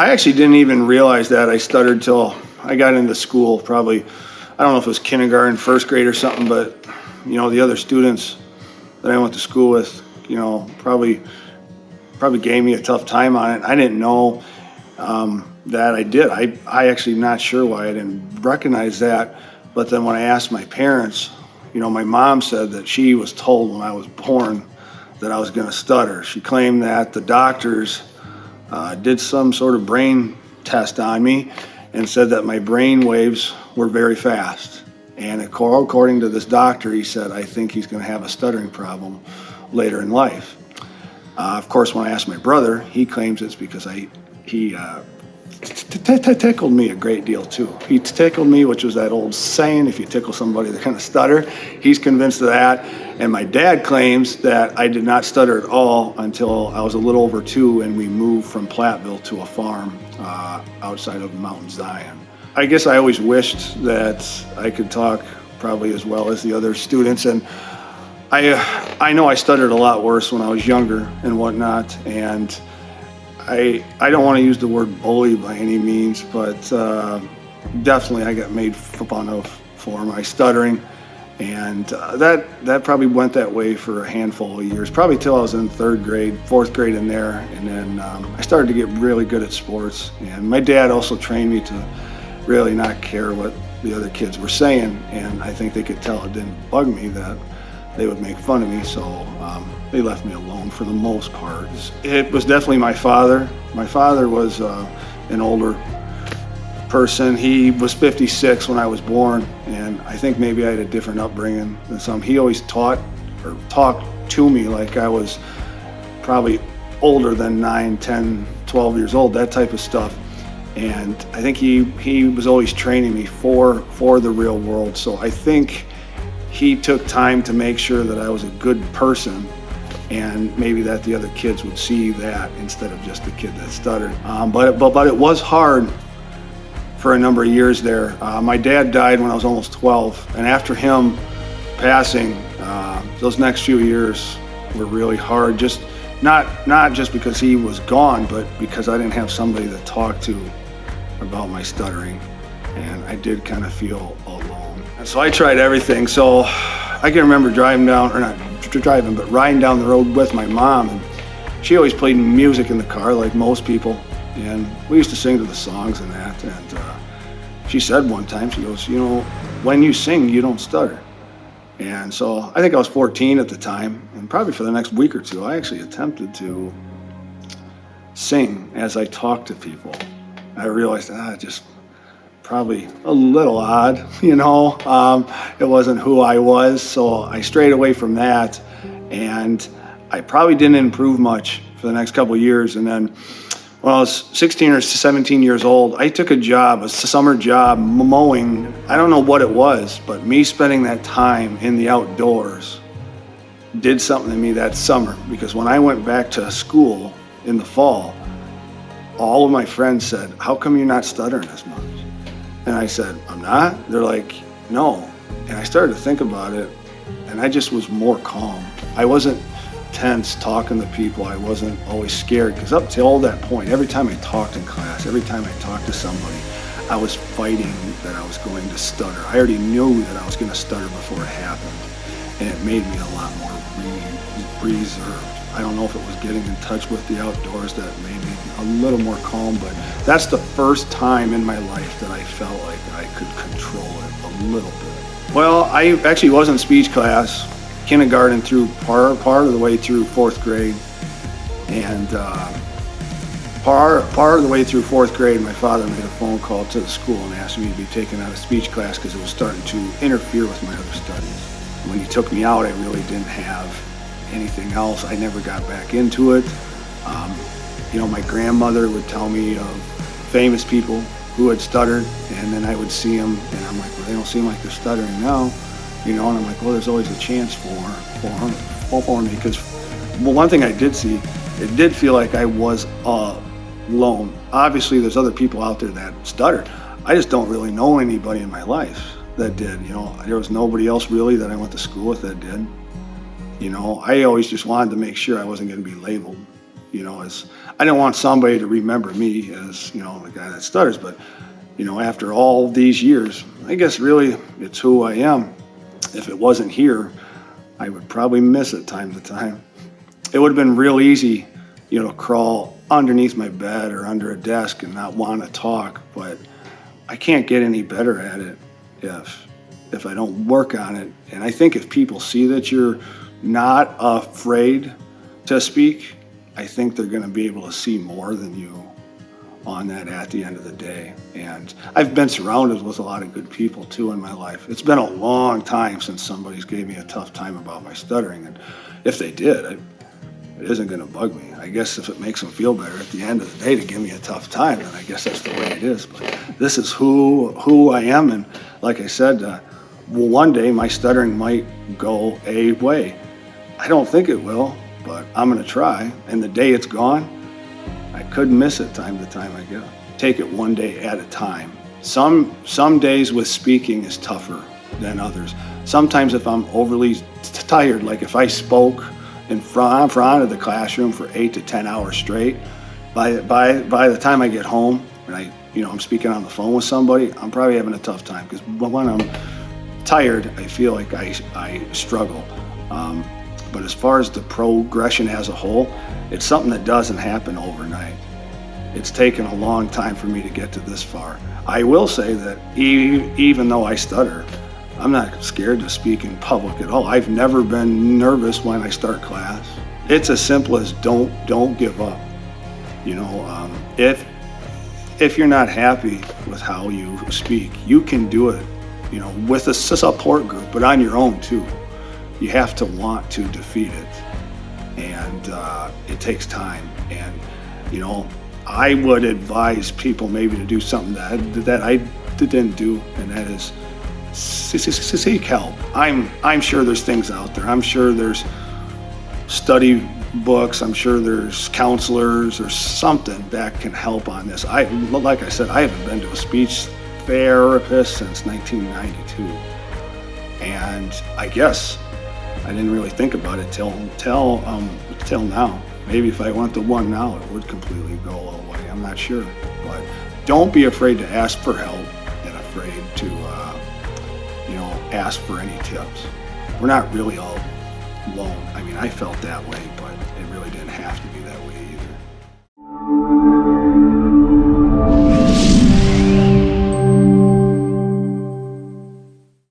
I actually didn't even realize that I stuttered till I got into school. Probably, I don't know if it was kindergarten, first grade or something, but the other students that I went to school with, probably gave me a tough time on it. I didn't know that I did. I actually not sure why I didn't recognize that. But then when I asked my parents, my mom said that she was told when I was born that I was going to stutter. She claimed that the doctors did some sort of brain test on me and said that my brain waves were very fast. And according to this doctor, he said, I think he's going to have a stuttering problem later in life. Of course, when I asked my brother, he claims it's because he tickled me a great deal too. He tickled me, which was that old saying, if you tickle somebody, they're going to stutter. He's convinced of that. And my dad claims that I did not stutter at all until I was a little over 2 and we moved from Platteville to a farm outside of Mount Zion. I guess I always wished that I could talk probably as well as the other students. And I know I stuttered a lot worse when I was younger and whatnot. And I don't want to use the word bully by any means, but definitely I got made fun of for my stuttering. And that probably went that way for a handful of years, probably till I was in 3rd grade, 4th grade in there. And then I started to get really good at sports. And my dad also trained me to really not care what the other kids were saying. And I think they could tell it didn't bug me that they would make fun of me. So they left me alone for the most part. It was definitely my father. My father was an older person. He was 56 when I was born, and I think maybe I had a different upbringing than some. He always taught or talked to me like I was probably older than 9, 10, 12 years old, that type of stuff. And I think he was always training me for the real world. So I think he took time to make sure that I was a good person, and maybe that the other kids would see that instead of just the kid that stuttered. But it was hard for a number of years there. My dad died when I was almost 12, and after him passing, those next few years were really hard. Just not just because he was gone, but because I didn't have somebody to talk to about my stuttering, and I did kind of feel alone. And so I tried everything. So I can remember riding down the road with my mom, and she always played music in the car like most people, and we used to sing to the songs and that. And she said one time, she goes, when you sing, you don't stutter. And so I think I was 14 at the time, and probably for the next week or two, I actually attempted to sing as I talked to people. I realized just probably a little odd, it wasn't who I was. So I strayed away from that, and I probably didn't improve much for the next couple of years. And then when I was 16 or 17 years old, I took a summer job mowing. I don't know what it was, but me spending that time in the outdoors did something to me that summer, because when I went back to school in the fall, all of my friends said, how come you're not stuttering as much? And I said, I'm not? They're like, no. And I started to think about it, and I just was more calm. I wasn't tense talking to people. I wasn't always scared, because up till that point, every time I talked in class, every time I talked to somebody, I was fighting that I was going to stutter. I already knew that I was going to stutter before it happened, and it made me a lot more reserved. I don't know if it was getting in touch with the outdoors that made me a little more calm, but that's the first time in my life that I felt like I could control it a little bit. Well, I actually was in speech class, kindergarten through part of the way through 4th grade. And part of the way through 4th grade, my father made a phone call to the school and asked me to be taken out of speech class because it was starting to interfere with my other studies. When he took me out, I really didn't have anything else. I never got back into it. My grandmother would tell me of famous people who had stuttered, and then I would see them, and I'm like, well, they don't seem like they're stuttering now, and I'm like, well, there's always a chance for me, because one thing I did see, it did feel like I was alone. Obviously, there's other people out there that stutter. I just don't really know anybody in my life that did. There was nobody else really that I went to school with that did. I always just wanted to make sure I wasn't going to be labeled. as I didn't want somebody to remember me as, the guy that stutters, but, after all these years, I guess really it's who I am. If it wasn't here, I would probably miss it time to time. It would have been real easy, to crawl underneath my bed or under a desk and not want to talk, but I can't get any better at it if I don't work on it. And I think if people see that you're not afraid to speak, I think they're going to be able to see more than you on that at the end of the day. And I've been surrounded with a lot of good people too in my life. It's been a long time since somebody's gave me a tough time about my stuttering. And if they did, it isn't going to bug me. I guess if it makes them feel better at the end of the day to give me a tough time, then I guess that's the way it is. But this is who I am. And like I said, one day my stuttering might go away. I don't think it will, but I'm going to try. And the day it's gone, I could miss it time to time, I guess. Take it one day at a time. Some days with speaking is tougher than others. Sometimes if I'm overly tired, like if I spoke in front of the classroom for 8 to 10 hours straight, by the time I get home and I'm speaking on the phone with somebody, I'm probably having a tough time, because when I'm tired, I feel like I struggle. But as far as the progression as a whole, it's something that doesn't happen overnight. It's taken a long time for me to get to this far. I will say that even though I stutter, I'm not scared to speak in public at all. I've never been nervous when I start class. It's as simple as don't give up. If you're not happy with how you speak, you can do it, with a support group, but on your own too. You have to want to defeat it, and it takes time. And I would advise people maybe to do something that I didn't do, and that is seek help. I'm sure there's things out there. I'm sure there's study books. I'm sure there's counselors or something that can help on this. Like I said, I haven't been to a speech therapist since 1992, and I guess I didn't really think about it till now. Maybe if I went to one now, it would completely go away. I'm not sure, but don't be afraid to ask for help and afraid to ask for any tips. We're not really all alone. I mean, I felt that way, but it really didn't have to be that way.